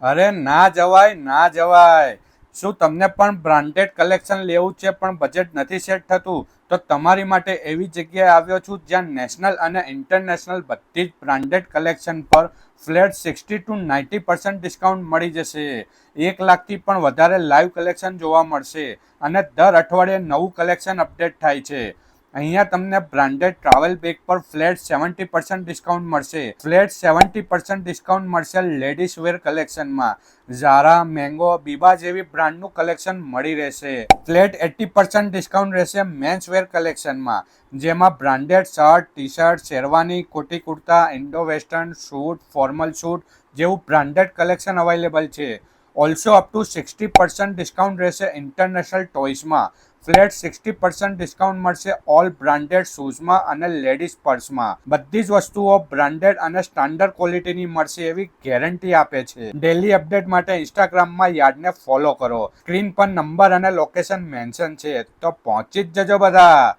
અરે ના જવાય ના જવાય. શું તમને પણ બ્રાન્ડેડ કલેક્શન લેવું છે પણ બજેટ નથી સેટ થતું? તો તમારી માટે એવી જગ્યાએ આવ્યો છું જ્યાં નેશનલ અને ઇન્ટરનેશનલ બધી જ બ્રાન્ડેડ કલેક્શન પર ફ્લેટ 60% to 90% ડિસ્કાઉન્ટ મળી જશે. 1 લાખથી પણ વધારે લાઈવ કલેક્શન જોવા મળશે અને દર અઠવાડિયે નવું કલેક્શન અપડેટ થાય છે. અહીંયા તમને બ્રાન્ડેડ ટ્રાવેલ બેગ પર ફ્લેટ 70% ડિસ્કાઉન્ટ મળશે. ફ્લેટ 70% ડિસ્કાઉન્ટ મળશે લેડીઝ વેર કલેક્શનમાં. ઝારા, મેંગો, બીબા જેવી બ્રાન્ડનું કલેક્શન મળી રહેશે. ફ્લેટ 80% ડિસ્કાઉન્ટ રહેશે મેન્સ વેર કલેક્શનમાં, જેમાં branded shirt, T shirt, sherwani, કોટી kurta, Indo western suit, formal suit જેવું બ્રાન્ડેડ કલેક્શન અવેલેબલ છે. ઓલ્સો અપ ટુ 60% ડિસ્કાઉન્ટ રહેશે ઇન્ટરનેશનલ ટોયસમાં. ફ્લેટ 60% ડિસ્કાઉન્ટ મળશે ઓલ બ્રાન્ડેડ શૂઝમાં અને લેડીઝ પર્સમાં. બધી જ વસ્તુઓ બ્રાન્ડેડ અને સ્ટાન્ડર્ડ ક્વોલિટીની મળશે એવી ગેરંટી આપે છે. ડેલી અપડેટ માટે ઇન્સ્ટાગ્રામમાં યાર્ડને ફોલો કરો. સ્ક્રીન પર નંબર અને લોકેશન મેન્શન છે, તો પહોંચી જ જજો બધા.